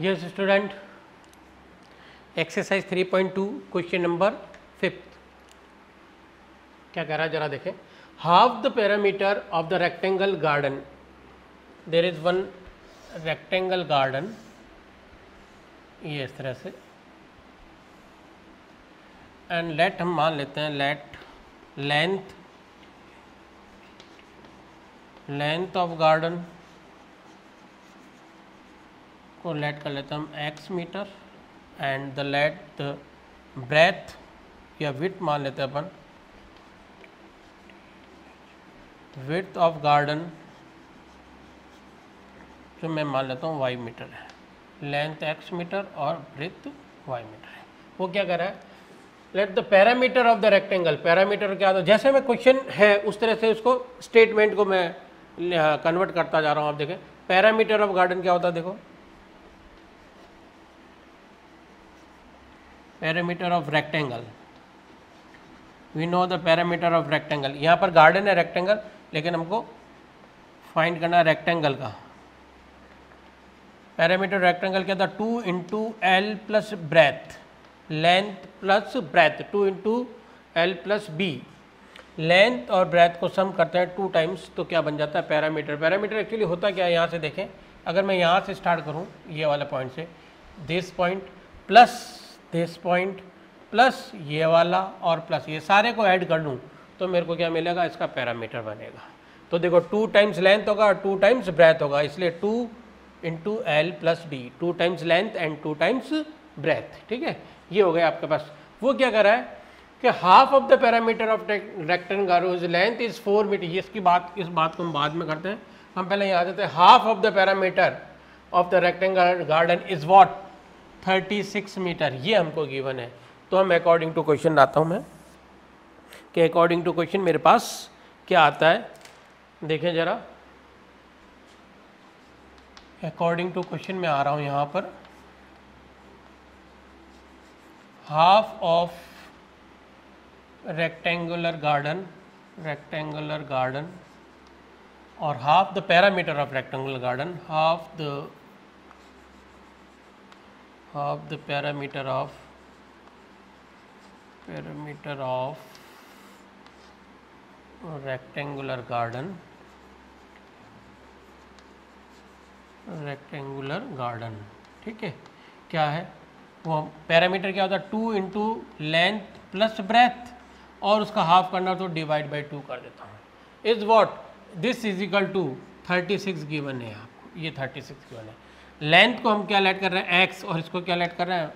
Yes student, exercise 3.2 question number 5 क्या कह रहा है जरा देखें। Half the parameter of the rectangle garden, there is one rectangle garden, ये इस तरह से, एंड लेट हम मान लेते हैं लेट लेंथ ऑफ गार्डन को लेट कर लेते हैं हम x metre, and the let the breadth या विड्थ मान लेते हैं अपन, विड्थ ऑफ गार्डन जो मैं मान लेता हूँ y मीटर है, लेंथ x मीटर और ब्रेथ y मीटर है। वो क्या कर रहा है, let the parameter of the rectangle, parameter क्या होता है, जैसे मैं क्वेश्चन है उस तरह से उसको स्टेटमेंट को मैं कन्वर्ट करता जा रहा हूँ। आप देखें पैरामीटर ऑफ गार्डन क्या होता है, देखो parameter of rectangle, we know the parameter of rectangle, यहाँ पर गार्डन है रेक्टेंगल, लेकिन हमको फाइंड करना है रेक्टेंगल का पैरामीटर। रेक्टेंगल क्या था, 2 into L plus breadth, length plus breadth, 2 into L plus B, length और ब्रेथ को सम करते हैं 2 टाइम्स, तो क्या बन जाता है पैरामीटर। पैरामीटर एक्चुअली होता क्या है, यहाँ से देखें, अगर मैं यहाँ से स्टार्ट करूँ ये वाला पॉइंट से, this point plus this point plus ये वाला और प्लस ये सारे को ऐड कर लूँ तो मेरे को क्या मिलेगा, इसका पैरामीटर बनेगा। तो देखो 2 टाइम्स लेंथ होगा और 2 टाइम्स ब्रेथ होगा, इसलिए 2 into L plus D, 2 times length and 2 times breadth. ठीक है, ये हो गया आपके पास। वो क्या कर रहा है कि half of the parameter of rectangle whose length is 4 metre, ये इस बात को हम बाद में करते हैं, हम पहले यहाँ देते हैं half of the parameter of the rectangle garden is what 36 metre, ये हमको गिवन है। तो हम अकॉर्डिंग टू क्वेश्चन आता हूँ मैं कि अकॉर्डिंग टू क्वेश्चन मेरे पास क्या आता है, देखें जरा। अकॉर्डिंग टू क्वेश्चन में आ रहा हूँ यहाँ पर, हाफ ऑफ रेक्टेंगुलर गार्डन और half the parameter of rectangular garden, half the parameter of rectangular garden, ठीक है। क्या है वो पैरामीटर, क्या होता है 2 इंटू लेंथ प्लस ब्रेथ, और उसका हाफ करना तो डिवाइड बाई 2 कर देता हूँ, is what this is equal to 36 given है आपको, ये 36 गिवन है। लेंथ को हम क्या लेट कर रहे हैं x, और इसको क्या लेट कर रहे हैं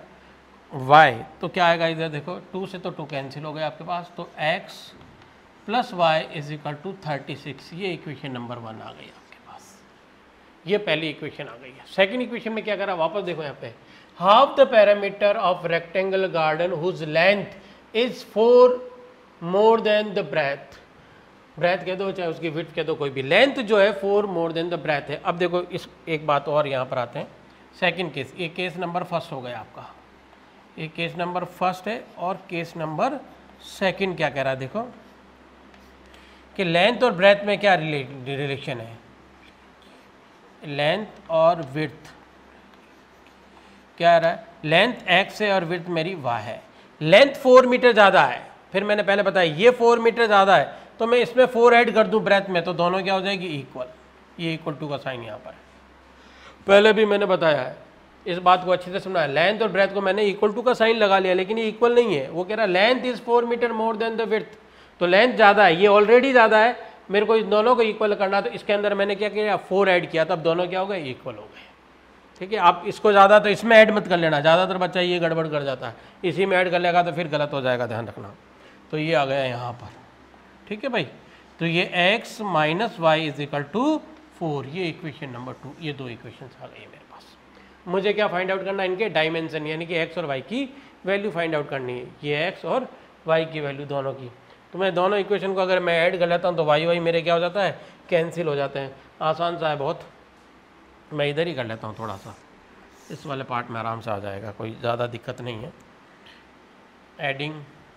y, तो क्या आएगा इधर देखो 2 से तो 2 कैंसिल हो गया आपके पास, तो x plus Y is equal to 36, ये इक्वेशन नंबर 1 आ गई आपके पास, ये पहली इक्वेशन आ गई है। सेकंड इक्वेशन में क्या करा, वापस देखो यहाँ पे, half the parameter of rectangle garden whose length is 4 more than the breadth, breadth कह दो चाहे उसकी विड्थ कह दो, कोई भी, लेंथ जो है 4 मोर देन द ब्रेथ है। अब देखो इस एक बात और यहाँ पर आते हैं, सेकंड केस, ये केस नंबर फर्स्ट हो गया आपका, ये केस नंबर फर्स्ट है, और केस नंबर सेकंड क्या कह रहा है, देखो कि लेंथ और ब्रेथ में क्या रिलेशन है, लेंथ और विड्थ क्या आ रहा है, लेंथ x है और विड्थ मेरी y है, लेंथ 4 मीटर ज़्यादा है, फिर मैंने पहले बताया ये 4 मीटर ज़्यादा है, तो मैं इसमें 4 ऐड कर दूं ब्रेथ में, तो दोनों क्या हो जाएगी इक्वल, ये इक्वल टू का साइन यहाँ पर है। पहले भी मैंने बताया है, इस बात को अच्छे से सुना है, लेंथ और ब्रेथ को मैंने इक्वल टू का साइन लगा लिया, लेकिन ये इक्वल नहीं है। वो कह रहा है length is 4 metre more than the width, तो लेंथ ज़्यादा है, ये ऑलरेडी ज़्यादा है, मेरे को इन दोनों को इक्वल करना, तो इसके अंदर मैंने क्या किया 4 ऐड किया, तब दोनों क्या हो गए इक्वल हो गए। ठीक है, आप इसको ज़्यादा तो इसमें ऐड मत कर लेना, ज़्यादातर बच्चा ये गड़बड़ कर जाता है, इसी में ऐड कर लेगा तो फिर गलत हो जाएगा, ध्यान रखना। तो ये आ गया यहाँ पर, ठीक है भाई, तो ये x minus Y is equal to 4, ये इक्वेशन नंबर 2, ये 2 इक्वेशन आ गई मेरे पास। मुझे क्या फाइंड आउट करना है, इनके डायमेंशन, यानी कि x और y की वैल्यू फाइंड आउट करनी है, ये x और y की वैल्यू दोनों की। तो मैं दोनों इक्वेशन को अगर मैं ऐड कर लेता हूँ तो y मेरे क्या हो जाता है, कैंसिल हो जाते हैं, आसान सा है बहुत। मैं इधर ही कर लेता हूँ, थोड़ा सा इस वाले पार्ट में आराम से आ जाएगा, कोई ज़्यादा दिक्कत नहीं है।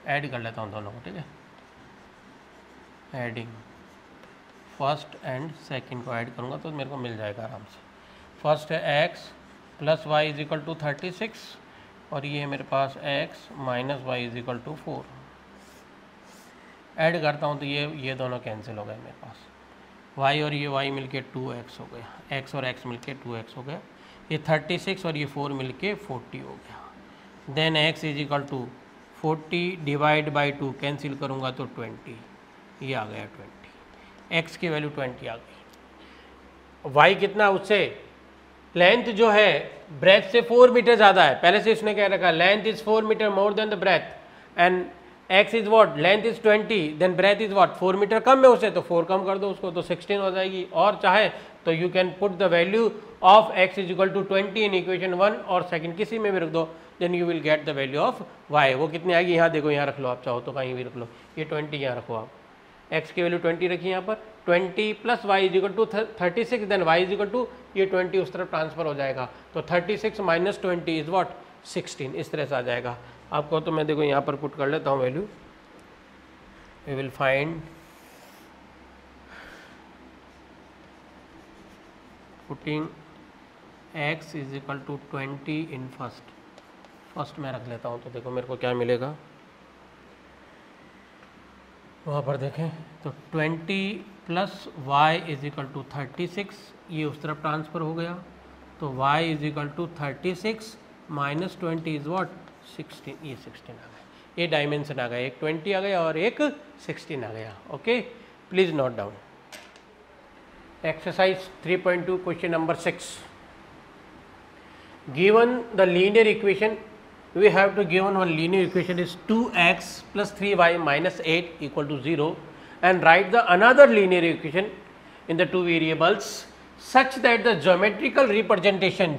ऐड कर लेता हूँ दोनों को, ठीक है, एडिंग फर्स्ट एंड सेकंड को ऐड करूँगा तो मेरे को मिल जाएगा आराम से। फर्स्ट है x plus Y is equal to 36 और ये है मेरे पास x minus Y is equal to 4। Add करता हूँ तो ये दोनों कैंसिल हो गए मेरे पास, y और ये y मिलके 2x हो गया, x और x मिलके 2x हो गया, ये 36 और ये 4 मिलके 40 हो गया। Then x is equal to 40 divide by 2 cancel करूँगा तो 20, ये आ गया 20, x की वैल्यू 20 आ गई। y कितना उससे, लेंथ जो है ब्रेथ से 4 मीटर ज़्यादा है, पहले से इसने क्या रखा, length is 4 metre more than the breadth and x is what, length is 20 then breadth is what, 4 metre कम है उससे, तो 4 कम कर दो उसको तो 16 हो जाएगी। और चाहे तो you can put the value of x is equal to 20 in equation 1 और सेकंड किसी में भी रख दो, then you will get the value of y। वो कितनी आएगी, यहाँ देखो, यहाँ रख लो, आप चाहो तो कहीं भी रख लो, ये 20 यहाँ रखो आप, x की वैल्यू 20 रखी यहाँ पर, 20 plus Y is equal to 36 then y is equal to ये 20 उस तरफ ट्रांसफर हो जाएगा, तो 36 माइनस 20 इज व्हाट 16, इस तरह से आ जाएगा आपको। तो मैं देखो यहाँ पर पुट कर लेता हूँ value, we will find putting x is equal to 20 in first मैं रख लेता हूँ, तो देखो मेरे को क्या मिलेगा वहाँ पर देखें, तो 20 plus Y is equal to 36, ये उस तरफ ट्रांसफ़र हो गया, तो y is equal to 36 minus 20 is what 16, ये 16 आ गया, ये डायमेंशन आ गया, एक 20 आ गया और एक 16 आ गया। Okay, please note down. Exercise 3.2 question number 6, given the linear equation, we have to given one linear equation is 2x plus 3y minus 8 equal to 0 and write the another linear equation in the two variables such that the geometrical representation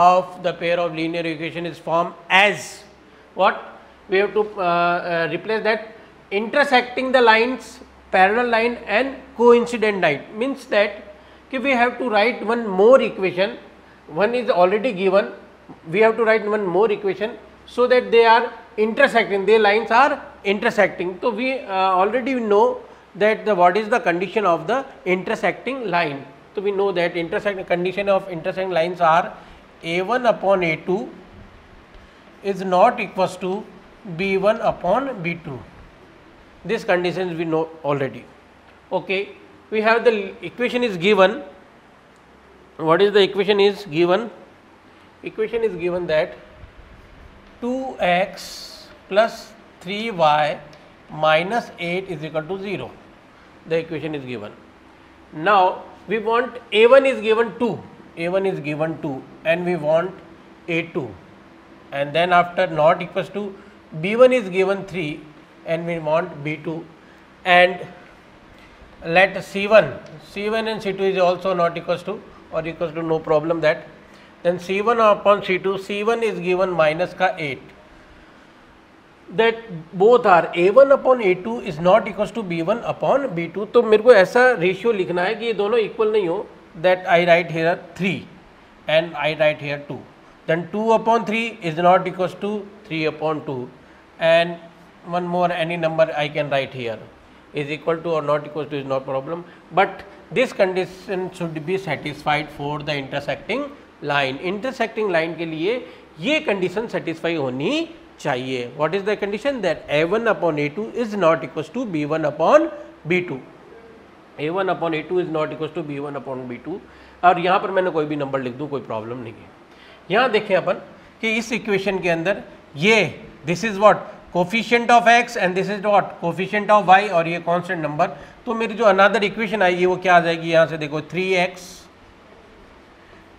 of the pair of linear equation is formed as what, we have to replace that intersecting the lines, parallel line and coincident line, means that we have to write one more equation, one is already given, we have to write one more equation so that they are intersecting, their lines are intersecting. So we already know that what is the condition of the intersecting line. So we know that condition of intersecting lines are a1 upon a2 is not equals to b1 upon b2. This conditions we know already. Okay, we have the equation is given. What is the equation is given? Equation is given that 2x plus 3y minus 8 is equal to 0. The equation is given. Now we want a1 is given 2, a1 is given 2 and we want a2, and then after not equals to b1 is given 3 and we want b2, and let c1 and c2 is also not equals to or equals to, no problem that, then c1 upon c2, c1 is given minus का 8, that both are a1 upon a2 is not equals to b1 upon b2. तो मेरे को ऐसा ratio लिखना है कि ये दोनों इक्वल नहीं हो, that I write here 3 and I write here 2, then 2 upon 3 is not equals to 3 upon 2, and one more any number I can write here is equal to or not equal to is no problem, but this condition should be satisfied for the intersecting line. Intersecting line के लिए ये condition satisfy होनी चाहिए. What is the condition? That a1 upon a2 is not equals to b1 upon b2. a1 upon a2 is not equals to b1 upon b2. और यहाँ पर मैंने कोई भी नंबर लिख दूँ, कोई प्रॉब्लम नहीं है. यहाँ देखें अपन कि इस इक्वेशन के अंदर ये this is what coefficient of x and this is what coefficient of y और ये कांस्टेंट नंबर. तो मेरी जो अनदर इक्वेशन आएगी वो क्या आ जाएगी, यहाँ से देखो 3x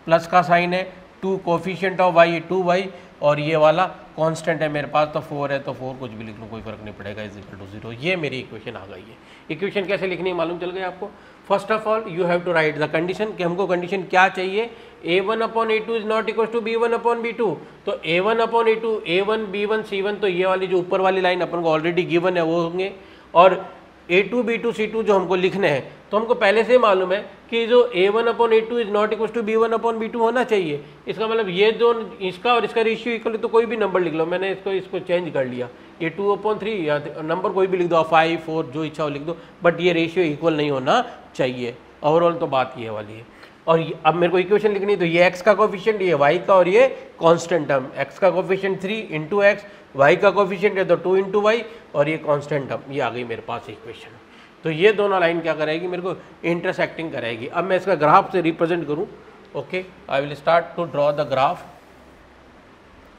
प्लस का साइन है, 2 कोफिशिएंट ऑफ y ये 2y और ये वाला कांस्टेंट है मेरे पास तो 4 है, तो 4 कुछ भी लिख लो कोई फर्क नहीं पड़ेगा, इज इक्वल टू 0. ये मेरी इक्वेशन आ गई है. इक्वेशन कैसे लिखनी है मालूम चल गया आपको. First of all you have to write the condition कि हमको कंडीशन क्या चाहिए. a1 upon a2 is not equal to b1 upon b2. तो a1 upon a2 a1 b1 c1 तो ये वाली जो ऊपर वाली लाइन अपन को ऑलरेडी गिवन है वो होंगे, और a2 b2 c2 जो हमको लिखने हैं तो हमको पहले से मालूम है कि जो a1 upon a2 is not equal to b1 upon b2 होना चाहिए. इसका मतलब ये जो इसका और इसका रेशियो इक्वल, तो कोई भी नंबर लिख लो. मैंने इसको चेंज कर लिया, ये 2/3 या नंबर कोई भी लिख दो, 5 4 जो इच्छा हो लिख दो, बट ये रेशियो इक्वल नहीं होना चाहिए. ओवरऑल तो बात ये वाली है. और अब मेरे को इक्वेशन लिखनी है, तो ये x का कोफिशिएंट, ये y का, और ये कांस्टेंट टर्म, x का कोफिशिएंट 3 इंटू एक्स, y का कोफिशिएंट है तो 2 इंटू वाई, और ये कांस्टेंट टर्म, ये आ गई मेरे पास इक्वेशन। तो ये दोनों लाइन क्या करेगी, मेरे को इंटरसेक्टिंग करेगी। अब मैं इसका ग्राफ से रिप्रेजेंट करूँ। Okay, I will start to draw the graph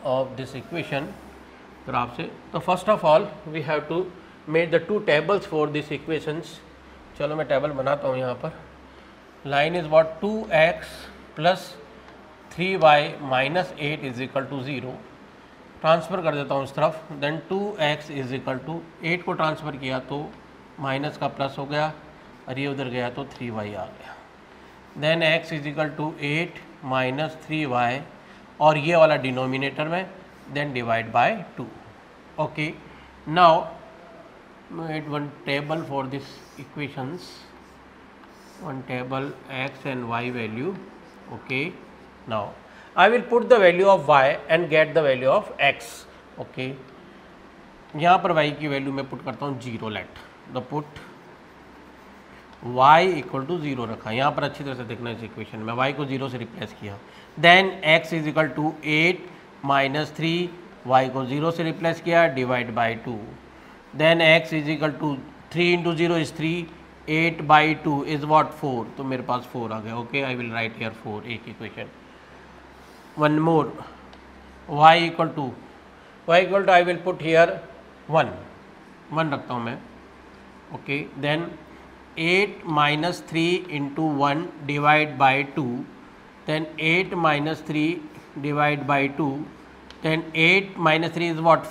of this equation. Graph से तो first of all we have to make the two tables for this equations. चलो मैं टेबल बनाता हूँ यहाँ पर। Line is what 2x plus 3y minus 8 is equal to 0। Transfer कर देता हूँ इस तरफ। Then 2x is equal to 8 को ट्रांसफ़र किया तो माइनस का प्लस हो गया, और ये उधर गया तो 3y आ गया। Then x is equal to 8 minus 3y, और ये वाला डिनोमिनेटर में, then divide by 2। Okay, now made one table for this equations, one table x and y value. Okay, now I will put the value of y and get the value of x. Okay, यहाँ पर y की value मैं put करता हूँ 0। Let the put y equal to 0 रखा। यहाँ पर अच्छी तरह से देखना इस इक्वेशन में, y को 0 से रिप्लेस किया। Then x is equal to 8 minus 3, y को 0 से रिप्लेस किया, divide by 2। Then x is equal to 3 into 0 is 3, 8 by 2 is what 4, तो मेरे पास 4 आ गया। Okay, I will write here 4, एक equation. One more, y equal to I will put here 1 रखता हूँ मैं। Okay, then 8 minus 3 into 1 divide by 2, then 8 minus 3 divide by 2, then 8 minus 3 is what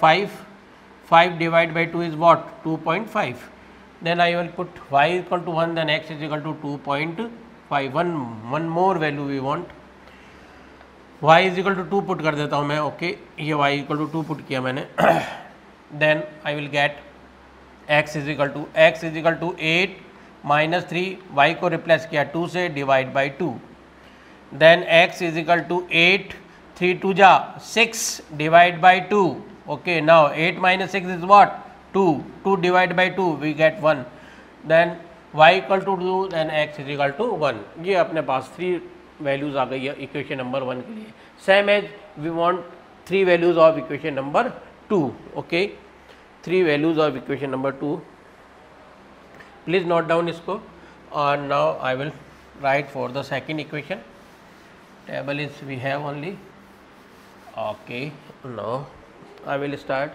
5 divide by 2 is what 2.5। then I will put y equal to 1, then x is equal to 2.5। one more value we want, y is equal to 2 put कर देता हूँ मैं। Okay, ये y equal to 2 put किया मैंने। then I will get x is equal to 8 minus 3, y को replace किया 2 से, divide by 2। then x is equal to 8, 3 2 जा 6, divide by 2। Okay, now 8 minus 6 is what 2 divide by 2 we get 1। Then y equal to 2, then x is equal to 1। ये अपने पास 3 values आ गई है equation number 1 के लिए। Same as we want 3 values of equation number 2। Okay, 3 values of equation number 2। Please note down इसको। और now I will write for the second equation. Table is we have only. Okay, now I will start.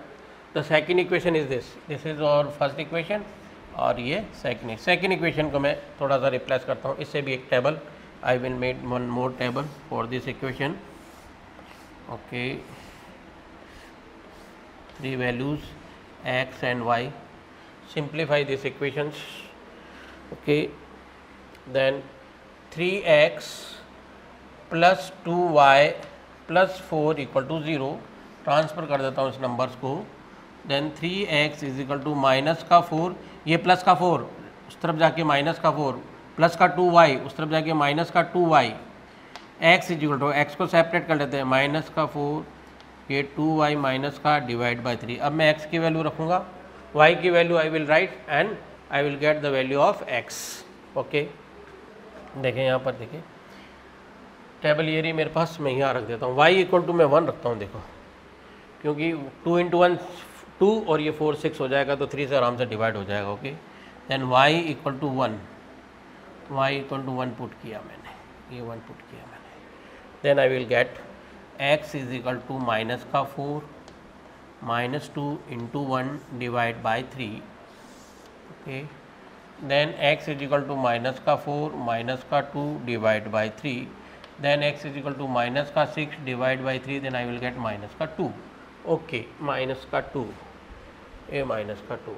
The second equation is this is और first equation, और ये second equation को मैं थोड़ा सा replace करता हूँ। इससे भी एक table, I will made one more table for this equation. Okay, 3 values x and y, simplify these equations। okay, then 3x plus 2y plus 4 equal to 0। Transfer कर देता हूँ इस नंबर्स को। Then 3x is equal to minus का 4, ये plus का 4 उस तरफ जाके माइनस का 4, प्लस का 2y उस तरफ जाके माइनस का 2y। x is equal to, x को सेपरेट कर लेते हैं, माइनस का 4, ये 2y माइनस का, डिवाइड बाई 3। अब मैं x की वैल्यू रखूँगा, y की value I will right, and I will get the value of x। Okay, देखें यहाँ पर, देखिए टेबल ये रही मेरे पास, मैं यहाँ रख देता हूँ। y इक्वल टू मैं 1 रखता हूँ, देखो क्योंकि 2 इंटू 1 2, और ये 4 6 हो जाएगा, तो 3 से आराम से डिवाइड हो जाएगा। Okay, then y equal to 1, y equal to 1 put किया मैंने, ये 1 पुट किया मैंने। Then I will get x is equal to minus का 4 minus 2 into 1 divide by 3। Okay, then x is equal to minus का 4 minus का 2 divide by 3। Then x is equal to minus का 6 divide by 3। Then I will get minus का 2। Okay, minus का 2, ए minus का 2।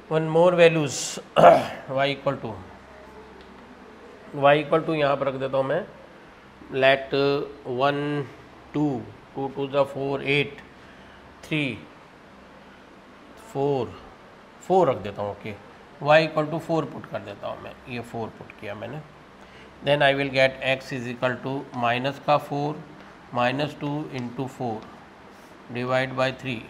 One more values, y equal to यहाँ पर रख देता हूँ मैं। लेट 1 2 2 2 ज़ा 4 8 3 4 रख देता हूँ। Okay, y equal to 4 put कर देता हूँ मैं, ये 4 पुट किया मैंने। Then I will get x is equal to minus का 4 माइनस 2 इंटू 4 डिवाइड बाई 3।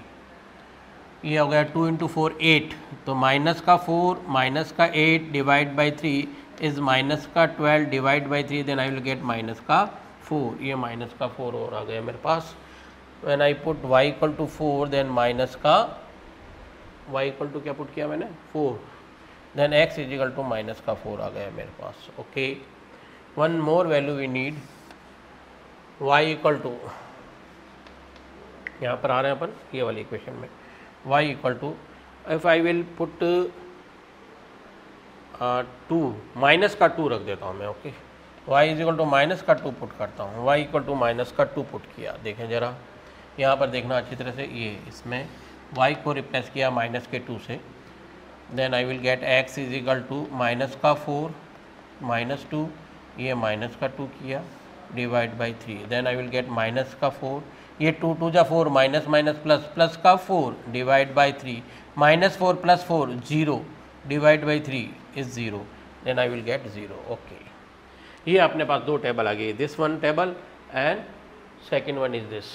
ये हो गया 2 इंटू 4 8, तो माइनस का 4 माइनस का 8 डिवाइड बाई 3, इज माइनस का 12 divide by 3, then I will get minus का 4. ये माइनस का 4 और आ गया मेरे पास. When I put y equal to 4, then minus का y इक्वल टू क्या पुट किया मैंने 4, then x is equal to minus का 4 आ गया मेरे पास. Okay, one more value we need, y equal to, यहाँ पर आ रहे हैं अपन ये वाली इक्वेशन में, y equal to, if I will put 2, minus का 2 रख देता हूँ मैं. Okay, y is equal to minus का 2 पुट करता हूँ. y इक्वल टू माइनस का 2 पुट किया. देखें ज़रा, यहाँ पर देखना अच्छी तरह से, ये इसमें y को रिप्लेस किया माइनस के 2 से, then I will get x is equal to minus का 4 माइनस 2, ये माइनस का 2 किया divide by 3, then I will get minus का 4, ये 2 2 जा 4, माइनस माइनस प्लस, प्लस का 4 divide by 3, minus 4 plus 4 0 divide by 3 is 0, then I will get 0. Okay, ये अपने पास दो टेबल आ गई, this one table and second one is this.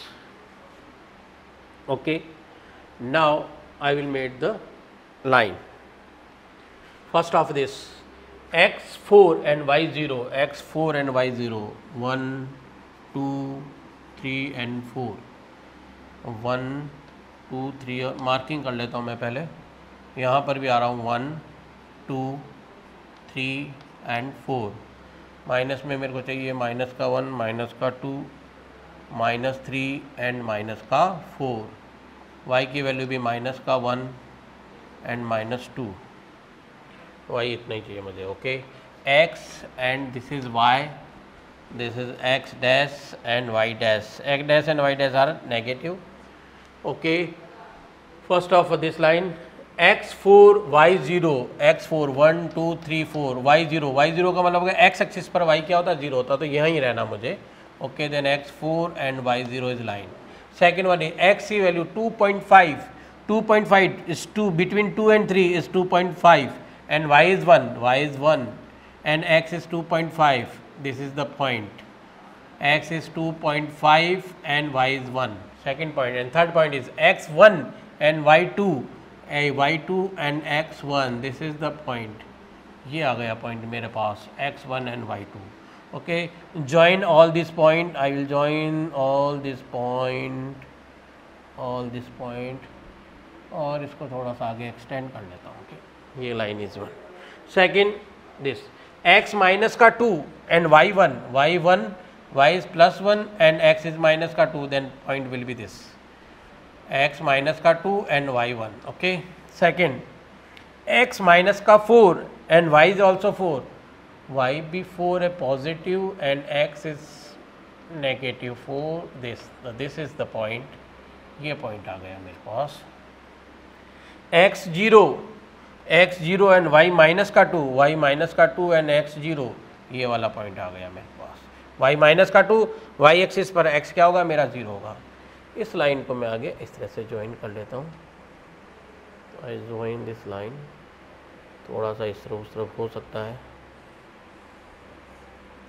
Okay, now I will make the line. First of this, x4 and y0, x4 and y0, 1 2 3 and 4, 1 2 3, marking कर लेता हूँ मैं पहले. यहाँ पर भी आ रहा हूँ 1 2 3 and 4. माइनस में मेरे को चाहिए माइनस का 1, माइनस का 2, माइनस 3 एंड माइनस का 4. y की वैल्यू भी माइनस का 1 एंड माइनस 2. y इतना ही चाहिए मुझे. Okay, x and this is y, this is x dash and y dash. x dash and y dash are negative. Okay, first of this line x4 y0, x4 1 2 3 4, y0, y0 का मतलब x axis पर y क्या होता है 0 होता है, तो यहीं रहना मुझे. Okay, then x4 and y0 is line. Second one is x की value 2.5, 2.5 is 2, between 2 and 3 is 2.5, and y is 1 and x is 2.5. This is the point, x is 2.5 and y is 1. Second point. And third point is x1 and y2, y2 and x1. This is the point. ये आ गया point मेरे पास, x1 and y2. Okay, join all this point. I will join all this point, और इसको थोड़ा सा आगे extend कर लेता हूँ. ओके, ये line is 1. Second this x minus का 2 and y1, y is plus 1 and x is minus का 2, then point will be this, x minus का 2 and y1. Okay, second x minus का 4 and y is also 4, y भी 4 है positive and x is negative 4. This is the point. ये point आ गया मेरे पास. x0 and y minus का 2, y minus का 2 एंड x0, ये वाला पॉइंट आ गया मेरे पास. y माइनस का 2, y एक्सिस पर x क्या होगा मेरा 0 होगा. इस लाइन को मैं आगे इस तरह से ज्वाइन कर लेता हूँ. I join this line. थोड़ा सा इस तरफ उस तरफ हो सकता है,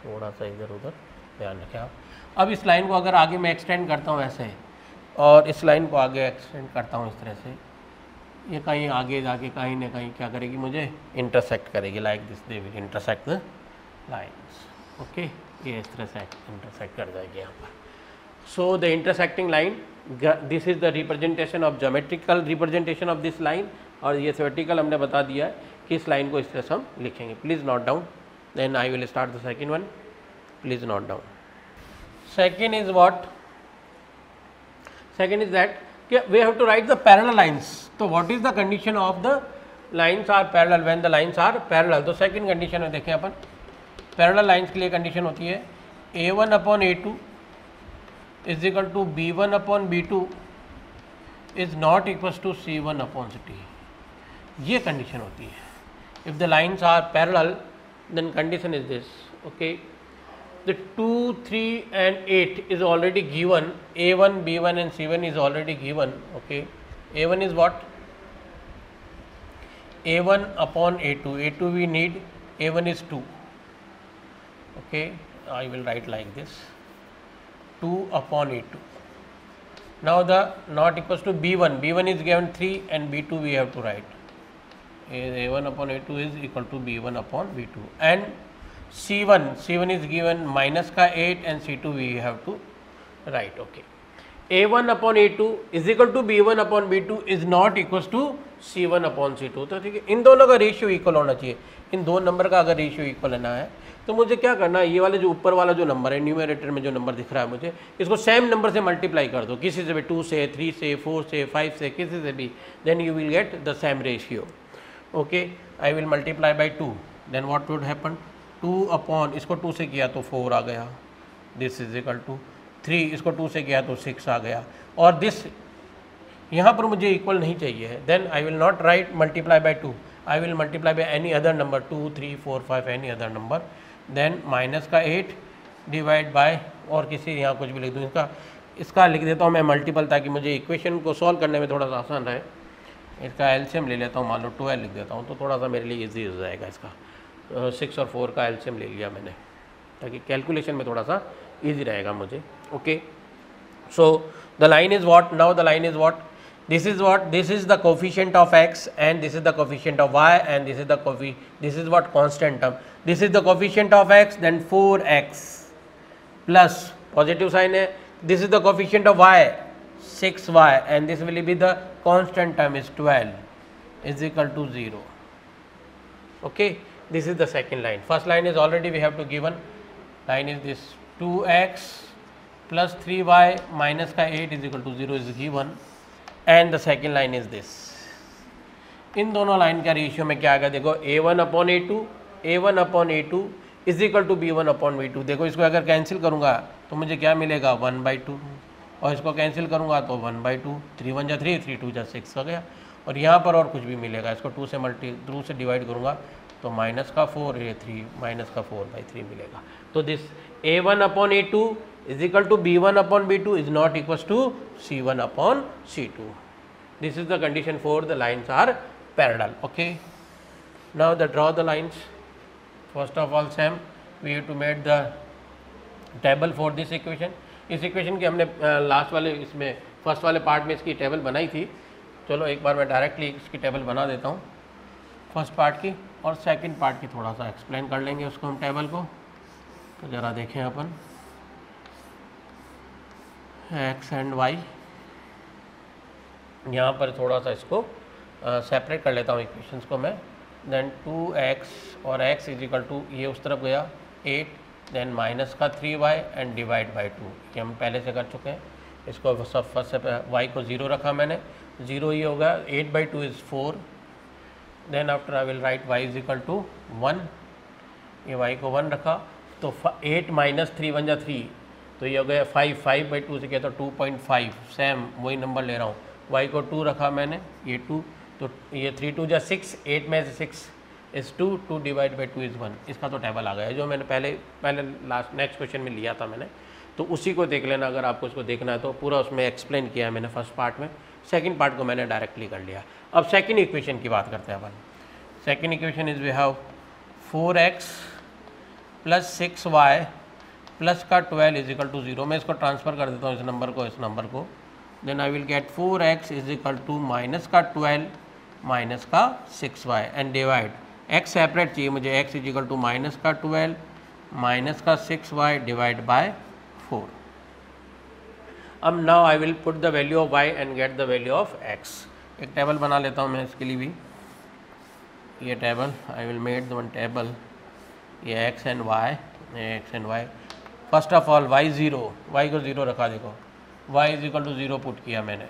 थोड़ा सा इधर उधर ध्यान रखें आप. अब इस लाइन को अगर आगे मैं एक्सटेंड करता हूँ ऐसे, और इस लाइन को आगे एक्सटेंड करता हूँ इस तरह से, ये कहीं आगे जाके कहीं ना कहीं क्या करेगी, मुझे इंटरसेक्ट करेगी. Like this they will intersect the lines. Okay, ये इस तरह से इंटरसेक्ट कर जाएगी यहाँ पर. So the intersecting line, this is the representation of geometrical representation of this line, और ये थ्योरेटिकल हमने बता दिया है कि इस लाइन को इस तरह से हम लिखेंगे. Please note down, then I will start the second one. Please note down. Second is what? Second is that we have to write the parallel lines. So what is the condition of the lines are parallel when the lines are parallel? तो second condition में देखें अपन, parallel lines के लिए condition होती है a1 upon a2 is equal to b1 upon b2 is not equals to c1 upon c2. ये condition होती है. If the lines are parallel, then condition is this. Okay. The 2, 3 and 8 is already given. A1, B1 and C1 is already given. Okay. A1 is what? A1 upon A2. A2 we need. A1 is 2. Okay. I will write like this. 2 upon A2. Now the not equals to B1. B1 is given 3 and B2 we have to write. A1 upon A2 is equal to B1 upon B2 and C1 is given minus का 8 and C2 we have to write. Okay, A1 upon A2 is equal to B1 upon B2 is not equals to C1 upon C2. तो ठीक है, इन दोनों का ratio equal होना चाहिए. इन दो number का अगर रेशियो इक्वल लेना है तो मुझे क्या करना है, ये वाले जो ऊपर वाला जो नंबर है न्यूमरेटर में जो नंबर दिख रहा है मुझे, इसको सेम नंबर से मल्टीप्लाई कर दो, किसी से भी 2 से 3 से 4 से 5 से किसी से भी, then you will get the same ratio. Okay, I will multiply by 2, then what would happen, 2 upon इसको 2 से किया तो 4 आ गया, दिस इज इक्वल टू 3, इसको 2 से किया तो 6 आ गया, और दिस यहाँ पर मुझे इक्वल नहीं चाहिए है, then I will not write multiply by 2, I will multiply by any other number 2, 3, 4, 5 any other number, then minus का 8 डिवाइड बाय और किसी यहाँ कुछ भी लिख दूँ, इसका लिख देता हूँ मैं मल्टीपल, ताकि मुझे इक्वेशन को सॉल्व करने में थोड़ा सा आसान रहे. इसका एलसीएम ले लेता हूँ, मान लो 12 लिख देता हूँ तो थोड़ा सा मेरे लिए इजी हो जाएगा. इसका 6 और 4 का एलसीएम ले लिया मैंने, ताकि कैलकुलेशन में थोड़ा सा ईजी रहेगा मुझे. Okay, so the line is what, now the line is what, this is what, this is the coefficient of x and this is the coefficient of y and this is what constant term, this is the coefficient of x, then 4x plus positive sign है, this is the coefficient of y 6y and this will be the constant term is 12 is equal to 0. Okay, this is the second line. First line is already we have to given, line is this 2x plus 3y minus का 8 is equal to 0 is given. And the second line is this. इन दोनों line का ratio में क्या आ गया देखो, A1 upon A2 is equal to B1 upon B2. देखो इसको अगर कैंसिल करूँगा तो मुझे क्या मिलेगा 1/2, और इसको कैंसिल करूँगा तो 1/2, 3 1 जा 3, 3 2 जा 6 हो गया, और यहाँ पर और कुछ भी मिलेगा, इसको 2 से डिवाइड करूँगा तो माइनस का 4, ये 3 माइनस का 4/3 मिलेगा. तो this A1 upon A2 is equal to B1 upon B2 is not equals to C1 upon C2. This is the condition for the lines are parallel. Okay, now draw the lines. First of all, Sam, we have to make the table for this equation. इस equation की हमने last वाले इसमें first वाले part में इसकी table बनाई थी. चलो एक बार मैं डायरेक्टली इसकी टेबल बना देता हूँ फर्स्ट पार्ट की, और सेकंड पार्ट की थोड़ा सा एक्सप्लेन कर लेंगे उसको हम टेबल को. तो ज़रा देखें अपन, x एंड y, यहाँ पर थोड़ा सा इसको सेपरेट कर लेता हूँ इक्वेशंस को मैं. देन 2x और x इज इक्वल टू, ये उस तरफ गया 8, देन माइनस का 3y एंड डिवाइड बाई 2, ये हम पहले से कर चुके हैं. इसको सब फर्स्ट से y को 0 रखा मैंने, 0 ये हो गया, 8/2 is 4, then after I will write y is equal to 1, ये y को 1 रखा तो 8 माइनस 3 1 जा 3, तो ये हो गया 5/2 से किया तो 2.5, सेम वही नंबर ले रहा हूँ. y को 2 रखा मैंने, ये 2, तो ये 3 2 जा 6, 8 में से 6 इज़ 2, 2 डिवाइड बाई 2 इज़ 1. इसका तो टेबल आ गया जो मैंने पहले लास्ट नेक्स्ट क्वेश्चन में लिया था मैंने, तो उसी को देख लेना अगर आपको इसको देखना है तो. पूरा उसमें एक्सप्लेन किया है मैंने फर्स्ट पार्ट में, सेकंड पार्ट को मैंने डायरेक्टली कर लिया. अब सेकंड इक्वेशन की बात करते हैं अपन. Second equation is we have 4x plus 6y plus का 12 इज इक्वल टू 0. मैं इसको ट्रांसफ़र कर देता हूँ इस नंबर को, then I will get 4x is equal to minus का 12 माइनस का 6y and divide, x separate चाहिए मुझे, x is equal to minus का 12 माइनस का 6y डिवाइड बाय 4. अब now I will put the value of y and get the value of x. एक table बना लेता हूँ मैं इसके लिए भी, ये table I will made one table, ये x and y. First of all y को 0 रखा, देखो y is equal to 0 put किया मैंने,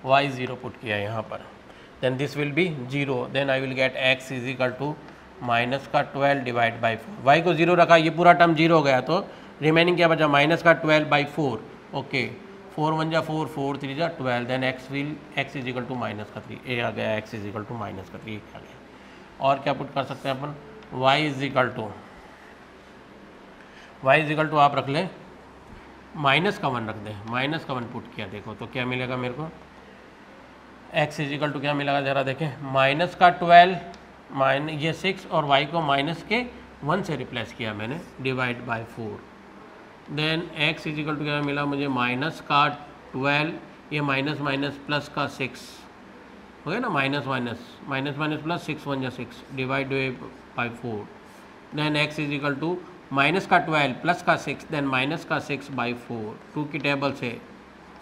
y 0 पुट किया यहाँ पर, then this will be 0, then I will get x is equal to minus का 12 डिवाइड बाई 4. y को 0 रखा, ये पूरा टर्म 0 हो गया, तो रिमेनिंग क्या बचा, माइनस का 12/4. ओके, 4 1 जा 4, 4 3 जा 12, then x is equal to minus का 3, ये आ गया x is equal to minus का 3 आ गया. और क्या पुट कर सकते हैं अपन, y इज इक्वल टू आप रख लें माइनस का 1 रख दें, माइनस का 1 पुट किया, देखो तो क्या मिलेगा मेरे को, x इज इक्वल टू क्या मिलेगा ज़रा देखें, माइनस का 12 ये 6 और y को माइनस के 1 से रिप्लेस किया मैंने, divide by 4. Then x is equal to क्या मिला मुझे, माइनस का 12, ये माइनस माइनस प्लस का 6 हो गया ना, minus minus minus minus plus, 6 1 जा 6 divide by 4, then x is equal to minus का 12 प्लस का 6 देन माइनस का 6 बाई 4, 2 की टेबल से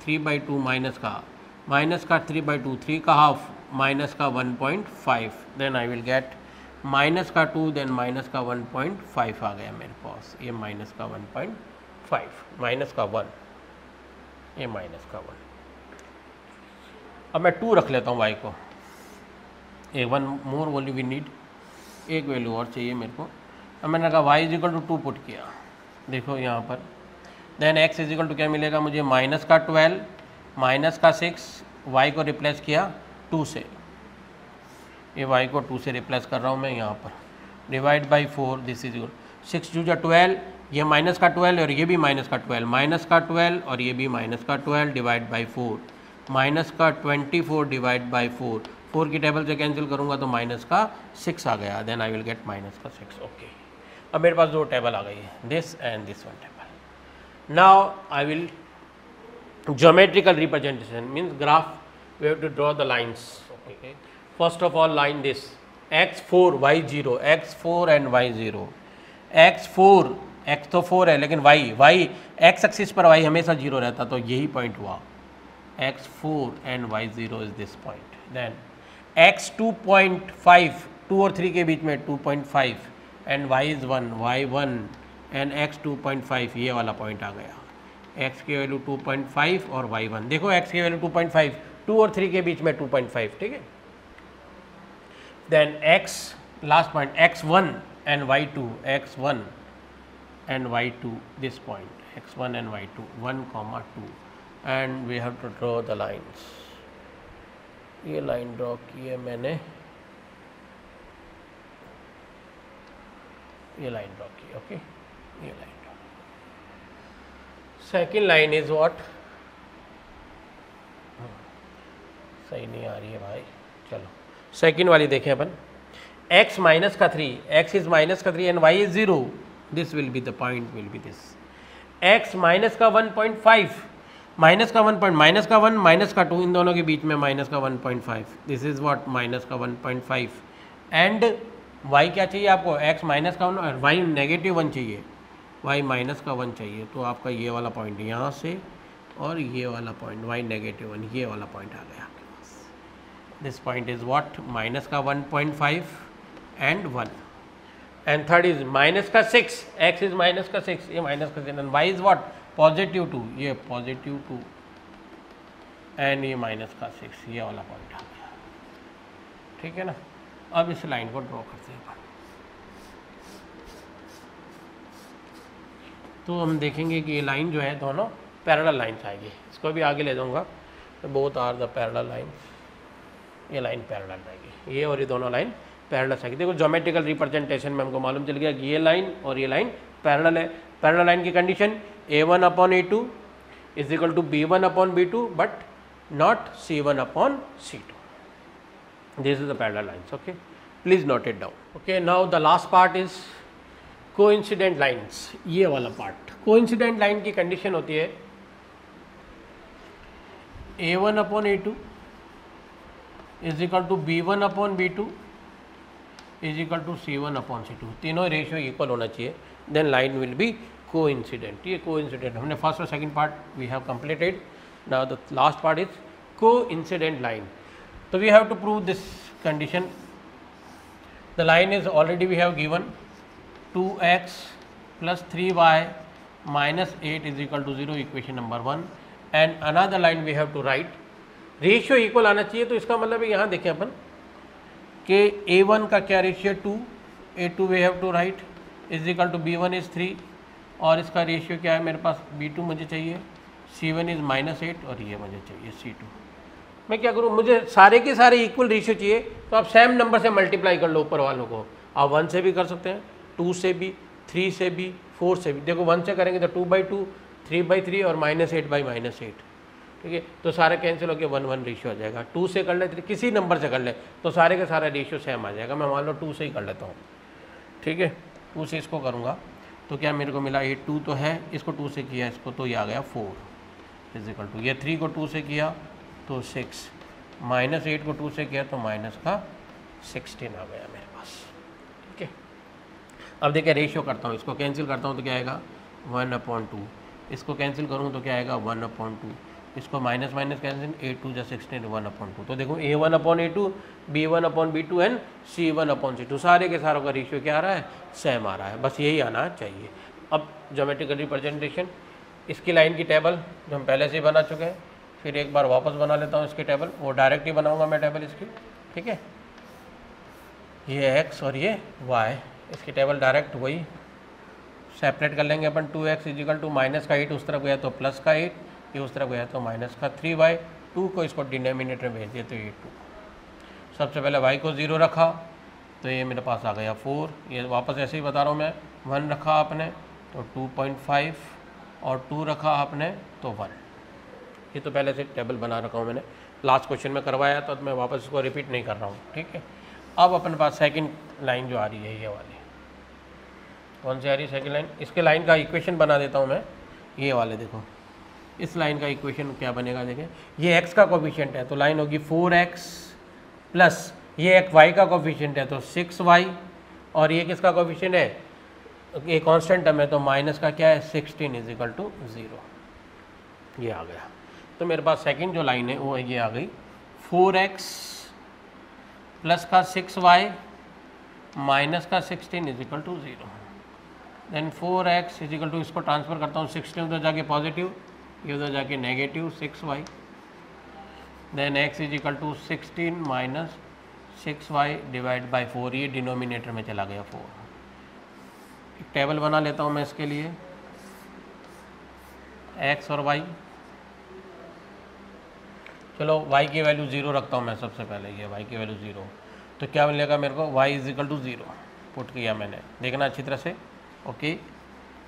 3/2 माइनस का 3/2, 3 का हाफ माइनस का 1.5, then I will get minus का 2 देन माइनस का 1.5 आ गया मेरे पास, ये माइनस का 1.5 माइनस का 1, ये माइनस का 1। अब मैं 2 रख लेता हूँ y को, a 1 more value we need, एक वैल्यू और चाहिए मेरे को। अब मैंने कहा y is equal to 2 put किया, देखो यहाँ पर, then x is equal to क्या मिलेगा मुझे, माइनस का 12 माइनस का 6, y को रिप्लेस किया 2 से, ये y को 2 से रिप्लेस कर रहा हूँ मैं यहाँ पर, divide by 4, this is equal 6 2 12, ये माइनस का 12 और ये भी माइनस का 12, माइनस का 12 और ये भी माइनस का 12 डिवाइड बाई 4, माइनस का 24 डिवाइड बाई 4, 4 की टेबल से कैंसिल करूँगा तो माइनस का 6 आ गया, then I will get minus का 6। ओके, अब मेरे पास 2 टेबल आ गई है, this and this one table. Now I will geometrical representation means graph, we have to draw the lines. Okay, first of all line this x4 y0, x4 and y0, x4 x तो 4 है लेकिन y x axis पर y हमेशा 0 रहता, तो यही point हुआ, x4 and y0 is this point, then x 2.5, 2 और 3 के बीच में 2.5 and y is 1, y1 and x 2.5, ये वाला पॉइंट आ गया, x की वैल्यू 2.5 और y1, देखो x की वैल्यू 2.5, 2 और 3 के बीच में 2.5, ठीक है। Then x last point x1 and y2, x1 and y2 this point x1 and y2 1, 2 and we have to draw the lines. ये लाइन ड्रॉ की है मैंने, ये लाइन ड्रॉ की, ओके, ये line. Second line is what, सही नहीं आ रही है भाई, चलो सेकेंड वाली देखें अपन, x माइनस का 3, x इज माइनस का 3 and y is 0, this will be the point, will be this x minus का 1.5, माइनस का 1 माइनस का 1 माइनस का 2, इन दोनों के बीच में माइनस का 1.5, दिस इज व्हाट माइनस का 1.5, एंड y क्या चाहिए आपको, x माइनस का 1 और y नेगेटिव 1 चाहिए, y माइनस का 1 चाहिए, तो आपका ये वाला पॉइंट यहाँ से और ये वाला पॉइंट y नेगेटिव 1, ये वाला पॉइंट आ गया आपके पास, this point is what minus का 1.5 and 1, and third is minus का 6, x इज माइनस का 6, ये माइनस का 6 and y is what positive 2, ये पॉजिटिव 2 एंड ये माइनस का 6, ये वाला पॉइंट आ गया, ठीक है ना। अब इस लाइन को ड्रॉ करते हैं, तो हम देखेंगे कि ये लाइन जो है दोनों पैरेलल लाइन्स आएगी, इसको भी आगे ले जाऊंगा, both are the parallel lines, ये लाइन पैरेलल आएगी, ये और ये दोनों लाइन पैरेलल आएगी। देखो ज्योमेट्रिकल रिप्रेजेंटेशन में हमको मालूम चल गया कि ये लाइन और ये लाइन पैरेलल है। पैरेलल लाइन की condition a1/a2 is equal to b1/b2 but not c1/c2, this is the parallel lines, okay, please note it down. Okay, now the last part is coincident lines, ये वाला part. Coincident line की condition होती है a1/a2 is equal to b1/b2 is equal to c1/c2, तीनों ratio equal होना चाहिए, then line will be coincident. ये coincident हमने फर्स्ट और second part we have completed, now the last part is coincident line. तो we have to prove this condition, the line is already we have given 2x plus 3y minus 8 is equal to 0, equation number 1, and another line we have to write, ratio equal आना चाहिए, तो इसका मतलब है यहाँ देखें अपन कि a1 का क्या ratio 2, a2 we have to write is equal to b1 is 3, और इसका रेशियो क्या है मेरे पास b2 मुझे चाहिए, c1 इज -8 और ये मुझे चाहिए c2। मैं क्या करूँ, मुझे सारे के सारे इक्वल रेशियो चाहिए, तो आप सेम नंबर से मल्टीप्लाई कर लो ऊपर वालों को, आप 1 से भी कर सकते हैं, 2 से भी, 3 से भी, 4 से भी। देखो 1 से करेंगे तो 2/2, 3/3 और -8/-8, ठीक है, तो सारे कैंसिल होकर 1-1 रेशियो आ जाएगा। 2 से कर ले, किसी नंबर से कर ले, तो सारे के सारा रेशियो सेम आ जाएगा। मैं मान लो 2 से ही कर लेता हूँ, ठीक है, 2 से इसको करूँगा तो क्या मेरे को मिला, ये 2 तो है, इसको 2 से किया इसको, तो ये आ गया 4 इज इक्वल टू, ये 3 को 2 से किया तो 6, -8 को 2 से किया तो -16 आ गया मेरे पास। ठीक है, अब देखिए रेशियो करता हूँ, इसको कैंसिल करता हूँ तो क्या आएगा 1/2, इसको कैंसिल करूँ तो क्या आएगा 1/2, इसको माइनस माइनस कैंसिल, A2 + 16 1/2। तो देखो A1/A2, B1/B2 एंड C1/C2 सारे के सारों का रेशियो क्या आ रहा है, सेम आ रहा है। बस यही आना चाहिए। अब ज्योमेट्रिकल रिप्रेजेंटेशन, इसकी लाइन की टेबल जो हम पहले से ही बना चुके हैं, फिर एक बार वापस बना लेता हूँ इसकी टेबल, वो डायरेक्ट ही बनाऊँगा मैं टेबल इसकी। ठीक है, ये x और ये y, इसकी टेबल डायरेक्ट वही सेपरेट कर लेंगे अपन। 2x = -8 उस तरफ गया तो +8, ये उस तरफ गया तो -3y, 2 को इसको डिनोमिनेटर में भेज दिया तो ये 2। सबसे पहले y को 0 रखा तो ये मेरे पास आ गया 4, ये वापस ऐसे ही बता रहा हूँ मैं, 1 रखा आपने तो 2.5 और 2 रखा आपने तो 1। ये तो पहले से टेबल बना रखा हूँ मैंने, लास्ट क्वेश्चन में करवाया तो मैं वापस इसको रिपीट नहीं कर रहा हूँ। ठीक है, अब अपने पास सेकंड लाइन जो आ रही है ये वाली, कौन सी आ रही है सेकंड लाइन, इसके लाइन का इक्वेशन बना देता हूँ मैं। ये वाले देखो, इस लाइन का इक्वेशन क्या बनेगा, देखें ये x का कोफिशिएंट है तो लाइन होगी 4x प्लस ये एक y का कोफिशिएंट है तो 6y, और ये किसका कोफिशिएंट है, ये कांस्टेंट टर्म है तो माइनस का क्या है 16 = 0। ये आ गया। तो मेरे पास सेकंड जो लाइन है वो ये आ गई 4x प्लस का 6y माइनस का 16 = 0। देन 4x = इसको ट्रांसफ़र करता हूँ, 16 उधर जाके पॉजिटिव, ये उधर जाके negative 6y। Then x = 16 minus 6y divide by 4, ये डिनोमिनेटर में चला गया 4। एक टेबल बना लेता हूँ मैं इसके लिए, x और y। चलो y की वैल्यू 0 रखता हूँ मैं सबसे पहले, ये y की वैल्यू 0, तो क्या मिलेगा मेरे को, y = 0 पुट किया मैंने, देखना अच्छी तरह से। ओके,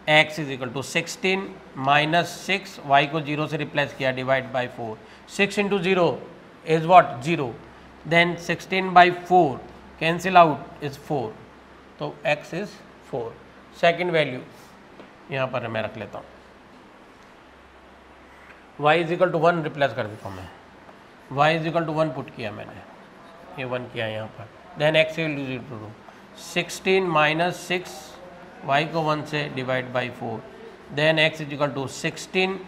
x = 16 माइनस 6, y को 0 से रिप्लेस किया divide by 4, 6 × 0 is what 0, then 16/4 cancel out is 4, तो x इज़ 4। सेकेंड वैल्यू यहाँ पर मैं रख लेता हूँ, y = 1 रिप्लेस कर देता हूँ मैं, y = 1 पुट किया मैंने, ये 1 किया यहाँ पर। देन x = 16 माइनस 6, y को 1 से डिवाइड बाई 4, देन x = 16,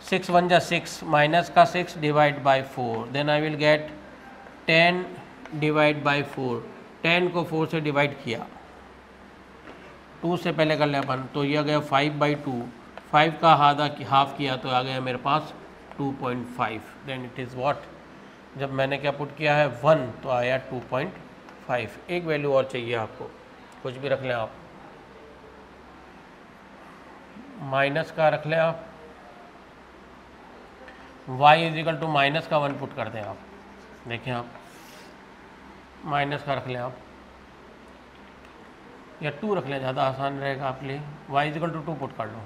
6 1 जा 6 माइनस का 6 divide by 4, then I will get 10 divide by 4, 10 को 4 से डिवाइड किया, 2 से पहले कर ले अपन, तो ये आ गया 5/2, 5 का हाफ किया तो आ गया मेरे पास 2.5। देन इट इज़ व्हाट, जब मैंने क्या पुट किया है 1 तो आया 2.5। एक वैल्यू और चाहिए आपको, कुछ भी रख लें आप, माइनस का रख लें आप, y = माइनस का 1 पुट कर दें आप, देखें आप माइनस का रख लें आप, या 2 रख लें, ज़्यादा आसान रहेगा आपके लिए, y = 2 पुट कर लो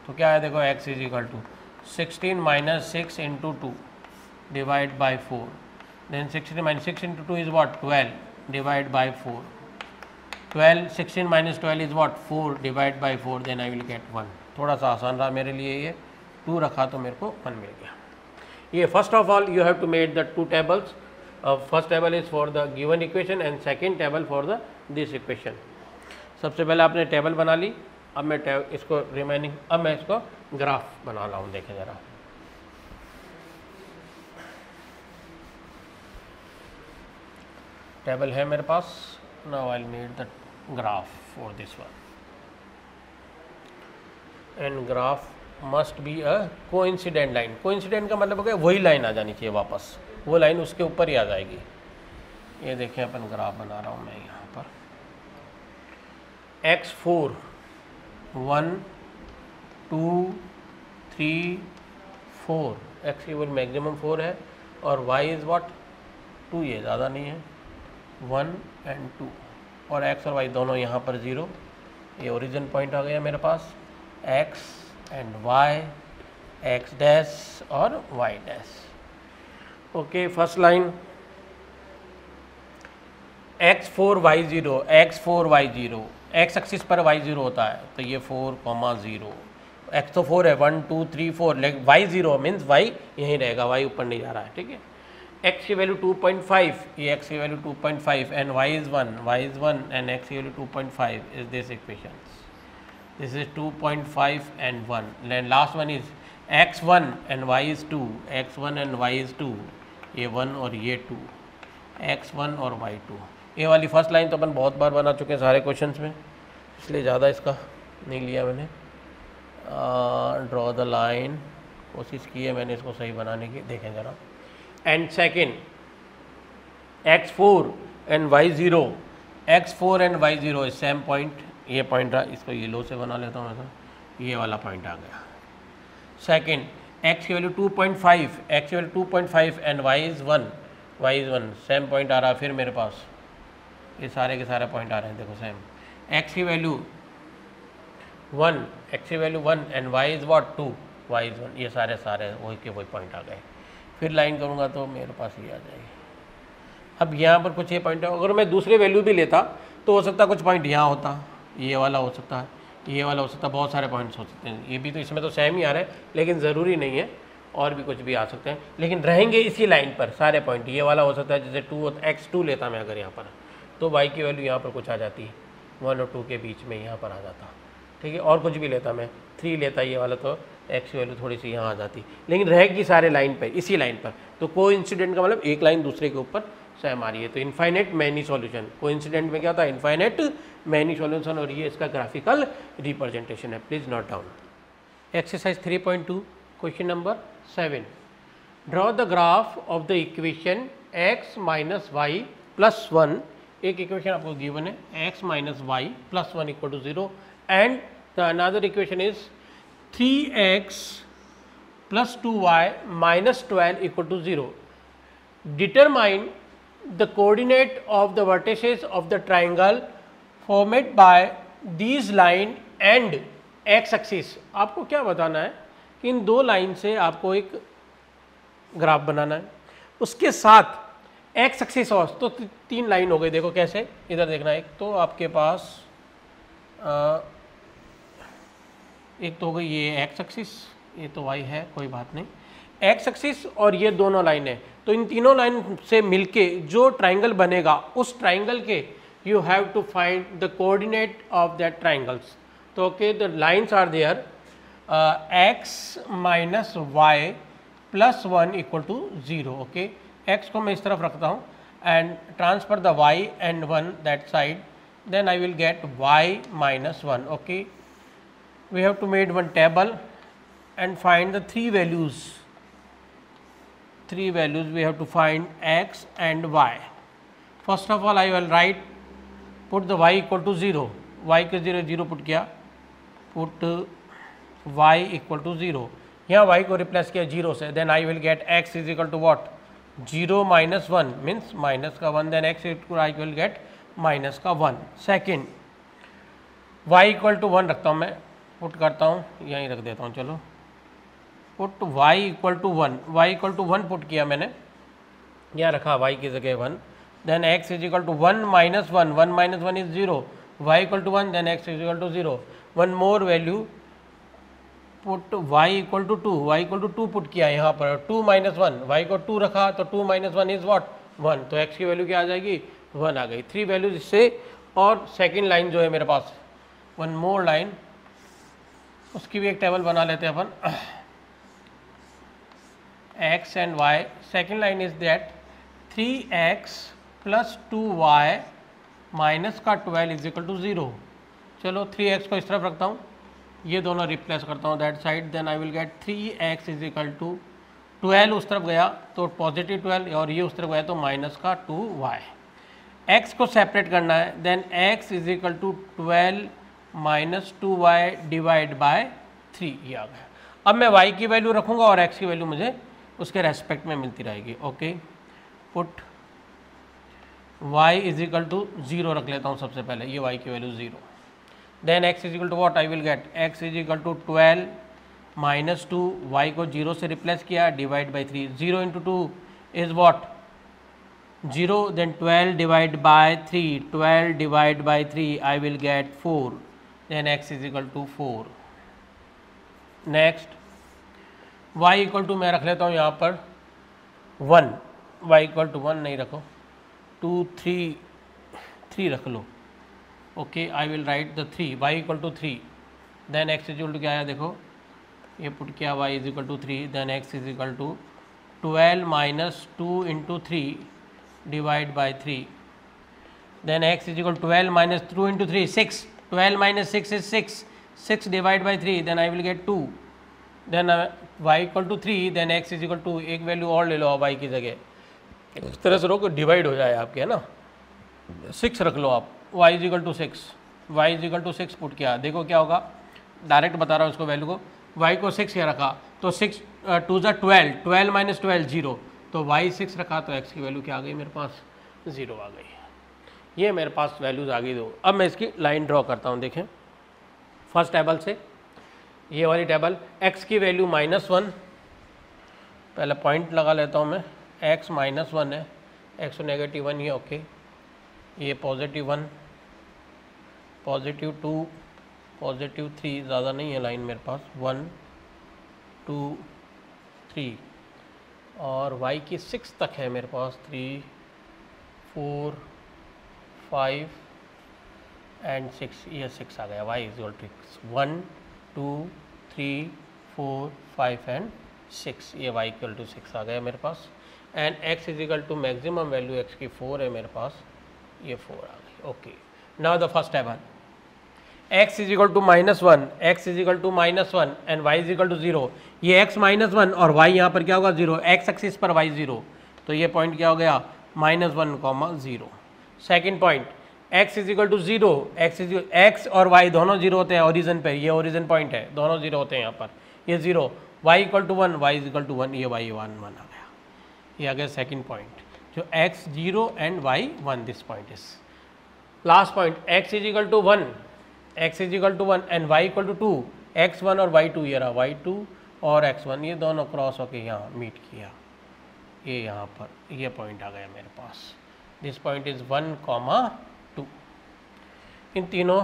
तो क्या है, देखो x = 16 minus 6 × 2 divide by 4, then 16 minus 6 × 2 is what 12 divide by 4, 12 16 minus 12 is what 4 divide by 4, then I will get 1। थोड़ा सा आसान रहा मेरे लिए, ये 2 रखा तो मेरे को 1 मिल गया। ये first of all you have to made the 2 tables, first table is for the given equation and second table for the this equation. सबसे पहले आपने टेबल बना ली, अब मैं इसको रिमेनिंग, अब मैं इसको ग्राफ बना रहा हूँ, देखें ज़रा। टेबल है मेरे पास, now I will made the graph for this one, and graph must be a coincident line. Coincident का मतलब हो गया वही लाइन आ जानी चाहिए वापस, वो लाइन उसके ऊपर ही आ जाएगी। ये देखें अपन ग्राफ बना रहा हूँ मैं यहाँ पर, x4 1 2 3 4, x की वैल्यू मैक्सिमम 4 है, और y इज़ व्हाट 2, ये ज़्यादा नहीं है, 1 और 2, और x और y दोनों यहाँ पर 0, ये ओरिजिन पॉइंट आ गया मेरे पास, x and y, x dash और y dash. Okay, first line x4 y0, x4 y0, x axis पर y0 होता है तो ये 4,0, x तो 4 है, 1 2 3 4, लेकिन y0 मीन्स y यहीं रहेगा, y ऊपर नहीं जा रहा है। ठीक है, x की वैल्यू 2.5, ये x की value 2.5 and y is 1 and x की value 2.5 is this equation. This is 2.5 and 1. Then last one is x1 and y is 2. x1 and y is 2. ये 1 और ये 2. x1 और y2. ये वाली फर्स्ट लाइन तो अपन बहुत बार बना चुके हैं सारे क्वेश्चंस में, इसलिए ज़्यादा इसका नहीं लिया मैंने. ड्रॉ द लाइन, कोशिश की है मैंने इसको सही बनाने की, देखें ज़रा. And second x4 and y0. x4 and y0 is same point. ये पॉइंट रहा, इसको येलो से बना लेता हूँ ऐसा, ये वाला पॉइंट आ गया. सेकंड x की वैल्यू 2.5, x की value 2.5 and y is 1, same point आ रहा है फिर मेरे पास. ये सारे के सारे पॉइंट आ रहे हैं, देखो सेम. x की वैल्यू 1, x की value 1 and y is what 2, y is 1. ये सारे वही के वही पॉइंट आ गए. फिर लाइन करूँगा तो मेरे पास ये आ जाएगी. अब यहाँ पर कुछ ये पॉइंट है, अगर मैं दूसरे वैल्यू भी लेता तो हो सकता कुछ पॉइंट यहाँ होता, ये वाला हो सकता है, ये वाला हो सकता है, बहुत सारे पॉइंट्स हो सकते हैं. ये भी तो इसमें तो सेम ही आ रहा है, लेकिन ज़रूरी नहीं है, और भी कुछ भी आ सकते हैं, लेकिन रहेंगे इसी लाइन पर सारे पॉइंट. ये वाला हो सकता है, जैसे 2 x2 लेता मैं अगर यहाँ पर, तो y की वैल्यू यहाँ पर कुछ आ जाती है 1 और 2 के बीच में यहाँ पर आ जाता. ठीक है, और कुछ भी लेता मैं 3 लेता ये वाला, तो x की वैल्यू थोड़ी सी यहाँ आ जाती, लेकिन रहेगी सारे लाइन पर, इसी लाइन पर. तो कोइंसिडेंट का मतलब एक लाइन दूसरे के ऊपर सेम आ रही है. तो इनफाइनाइट मैनी सॉल्यूशन, कोइंसिडेंट में क्या होता है, इनफाइनाइट मैनी सॉल्यूशन, और ये इसका ग्राफिकल रिप्रेजेंटेशन है. Please note down. Exercise 3.2 question number 7. Draw the graph of the equation x minus y plus 1. एक इक्वेशन आपको गिवन है x minus y plus 1 equal to 0 and the another equation is 3x plus 2y minus 12 equal to 0. Determine the coordinate of the vertices of the triangle formed by these line and x axis. आपको क्या बताना है कि इन दो line से आपको एक graph बनाना है, उसके साथ x एक्सिस और, तो 3 लाइन हो गई. देखो कैसे, इधर देखना है. एक तो आपके पास एक तो हो गई ये x एक्सिस, ये तो y है, कोई बात नहीं, x एक्सिस और ये दोनों लाइन है. तो इन तीनों लाइन से मिलके जो ट्राइंगल बनेगा, उस ट्राइंगल के you have to find the coordinate of that triangles. तो okay, the lines are there x minus y plus 1 equal to 0. Okay, x को मैं इस तरफ रखता हूँ and transfer the y and 1 that side, then I will get y minus 1. Okay, we have to made one table and find the three values we have to find x and y. First of all I will write, put the y equal to 0, y के 0 put किया, put y equal to 0, यहाँ y को replace किया 0 से, then I will get x is equal to what, 0 minus 1 means minus का 1, then x equal I will get minus का 1. Second y equal to 1 रखता हूँ मैं, पुट करता हूँ, यहीं रख देता हूँ, चलो put y equal to 1, y equal to 1 put किया मैंने, यहाँ रखा y की जगह 1, then x is equal to 1 minus 1, 1 minus 1 is 0, y equal to 1, then x is equal to 0. One more value, put y equal to 2, y equal to 2 put किया यहाँ पर, 2 minus 1, y को 2 रखा तो 2 माइनस 1 इज व्हाट 1, तो x की value क्या आ जाएगी 1 आ गई. 3 वैल्यूज इससे. और सेकेंड लाइन जो है मेरे पास, वन मोर लाइन, उसकी भी एक टेबल बना लेते हैं अपन, x and y. second line is that 3x plus 2y minus का 12 इज इक्वल टू 0. चलो 3x को इस तरफ रखता हूँ, ये दोनों रिप्लेस करता हूँ that side, then I will get 3x is equal to 12 उस तरफ गया तो पॉजिटिव 12, और ये उस तरफ गया तो माइनस का 2y. x को सेपरेट करना है, then x is equal to 12 minus 2y divide by 3, ये आ गया. अब मैं y की वैल्यू रखूँगा और x की वैल्यू मुझे उसके रेस्पेक्ट में मिलती रहेगी. Okay, put y is equal to 0 रख लेता हूँ सबसे पहले, ये y की value 0, then x is equal to what, I will get x is equal to 12 minus 2, y को 0 से रिप्लेस किया, divide by 3, 0 into 2 is what 0, then 12 divide by 3, 12 divide by 3 I will get 4, then x is equal to 4. Next y equal to मैं रख लेता हूँ यहाँ पर 1, Y equal to 1 नहीं रखो, 2 3 रख लो। Okay, I will write the 3, y equal to 3, then x is equal to क्या आया देखो, ये पुट किया y is equal to 3, then x is equal to 12 minus 2 into 3 divide by 3, then x is equal to 12 minus 2 into 3 6, 12 minus 6 is 6 divide by 3, then I will get 2, then y equal to 3, then x is equal to एक value और ले लो y की जगह, इस तरह से रोको divide हो जाए आपके, है ना, 6 रख लो आप, y is equal to 6, y is equal to 6 put किया, देखो क्या होगा, डायरेक्ट बता रहा हूँ इसको वैल्यू को, y को 6 यहाँ रखा तो 6 2 ज़ा 12, 12 माइनस 12 0, तो y 6 रखा तो x की वैल्यू क्या आ गई मेरे पास, 0 आ गई। ये मेरे पास वैल्यूज़ आ गई दो। अब मैं इसकी लाइन ड्रॉ करता हूँ, देखें फर्स्ट टेबल से, ये वाली टेबल, x की वैल्यू -1, पहले पॉइंट लगा लेता हूँ मैं, x -1 है, x -1 ही, ओके, ये +1, +2, +3, ज़्यादा नहीं है लाइन मेरे पास, 1 2 3, और y की 6 तक है मेरे पास, 3 4 5 एंड 6, ये 6 आ गया, y is equal to 1 2 3 4 5 and 6, ये y इक्वल टू 6 आ गया मेरे पास, and x is equal to maximum value x की 4 है मेरे पास, ये 4 आ गई। Okay, now the first table, x is equal to -1, x is equal to -1 and y is equal to 0, ये x -1 और y यहाँ पर क्या होगा 0, x एक्सिस पर y 0, तो ये पॉइंट क्या हो गया -1, 0। Second point, x is equal to 0, x और y दोनों 0 होते हैं ओरिजिन पे, ये ओरिजिन पॉइंट है, दोनों 0 होते हैं यहाँ पर, ये 0, y equal to 1, y is equal to 1, ये y 1 आ गया, ये आ गया सेकेंड पॉइंट, जो x 0 and y 1, this point is last point, x is equal to 1, x is equal to 1 and y equal to 2, x1 और y2, ये रहा y2 और x1, ये दोनों क्रॉस होके यहाँ मीट किया, ये यहाँ पर ये पॉइंट आ गया मेरे पास, दिस पॉइंट इज 1, 2। इन तीनों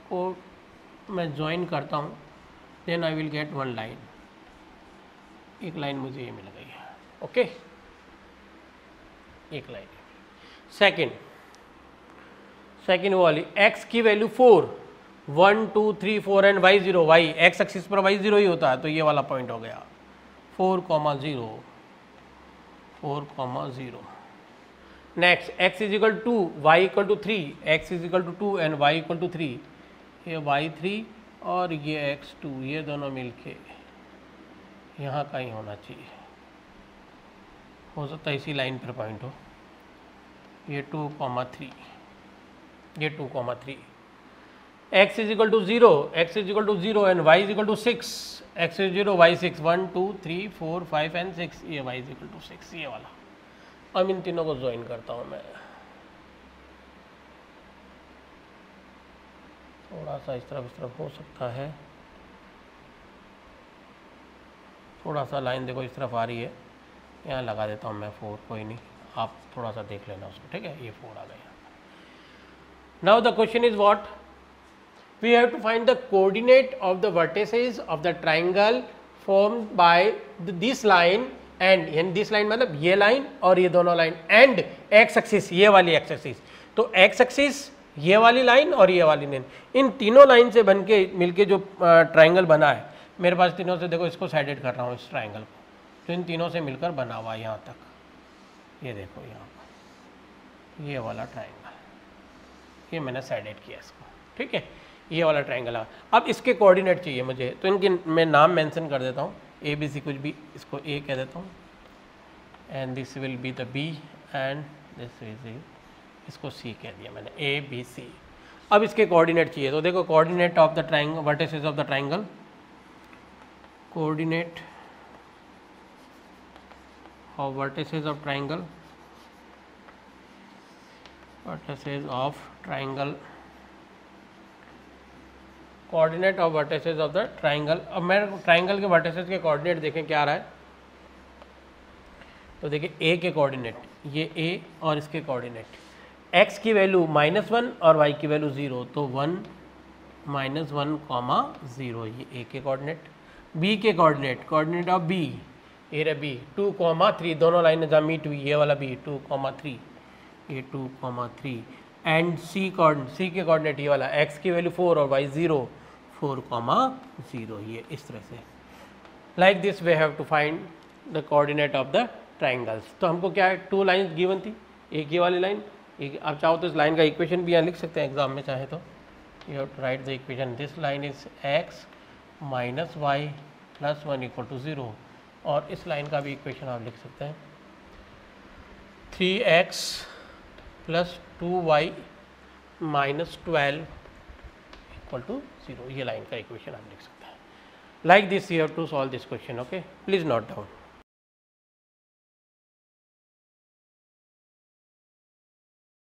को मैं ज्वाइन करता हूँ, then I will get one line, एक लाइन मुझे ये मिल गई है, ओके, एक लाइन। सेकेंड वो वाली, x की value 4, 1 2 3 4 and y 0, y x axis पर y 0 ही होता है, तो ये वाला पॉइंट हो गया 4, 0। Next, x is equal to 2, y equal to 3, x is equal to 2 and y equal to 3, ये y3 और ये x2, ये दोनों मिलके यहाँ का ही होना चाहिए, हो सकता है इसी लाइन पर पॉइंट हो, ये 2, 3, ये 2, 3, x is equal to 0, and y is equal to 6, x is 0, y 6, 1 2 3 4 5 and 6, ये y इज इक्वल टू 6, ये वाला। अब इन तीनों को ज्वाइन करता हूँ मैं, थोड़ा सा इस तरफ हो सकता है, थोड़ा सा लाइन देखो इस तरफ आ रही है, यहाँ लगा देता हूँ मैं 4, कोई नहीं, आप थोड़ा सा देख लेना उसको, ठीक है, ये 4 आ गया। Now the question is what, we have to find the coordinate of the vertices of the triangle formed by this line and this line, मतलब ये लाइन और ये दोनों लाइन, एंड एक्स एक्सिस, ये वाली एक्स एक्सिस, तो x axis ये वाली लाइन और ये वाली लाइन, इन तीनों लाइन से बन के मिलके जो ट्राइंगल बना है मेरे पास, तीनों से देखो इसको साइडेड कर रहा हूँ इस ट्राइंगल को, तो इन तीनों से मिलकर बना हुआ है यहाँ तक, ये देखो यहाँ पर ये वाला ट्राइंगल, ये मैंने साइडेड किया इसको, ठीक है, ये वाला ट्राइंगल है। अब इसके कोऑर्डिनेट चाहिए मुझे, तो इनके मैं नाम मेंशन कर देता हूँ, ए बी सी कुछ भी, इसको ए कह देता हूँ, and this will be the B and this is, इसको सी कह दिया मैंने, ए बी सी। अब इसके कोऑर्डिनेट चाहिए, तो देखो coordinate of the triangle, vertices of the triangle, coordinate of vertices of triangle, vertices of triangle, coordinate of vertices of the triangle. अब मैं ट्राइंगल के वर्टिसेस के कोऑर्डिनेट देखें क्या आ रहा है, तो देखिए ए के कोऑर्डिनेट, ये ए और इसके कोऑर्डिनेट, x की वैल्यू -1 और y की वैल्यू 0, तो 1 -1, 0, ये ए के कोऑर्डिनेट। बी के कोऑर्डिनेट, कोऑर्डिनेट ऑफ बी, ए रे बी 2,3 दोनों लाइनें जहाँ मीट हुई, ये वाला भी 2,3, ये 2,3 एंड सी के कोऑर्डिनेट ये वाला x की वैल्यू 4 और y 0, 4,0 ये इस तरह से। Like this we have to find the coordinate of the triangles. तो हमको क्या है, 2 लाइन गिवन थी, एक ये वाली लाइन, एक आप चाहो तो इस लाइन का इक्वेशन भी यहाँ लिख सकते हैं एग्जाम में चाहे तो। You have to write the equation, this line is x minus y plus 1 equal to 0, और इस लाइन का भी इक्वेशन आप लिख सकते हैं 3x plus 2y minus 12 equal to 0, ये लाइन का इक्वेशन आप लिख सकते हैं। Like this you have to solve this question, okay, please note down.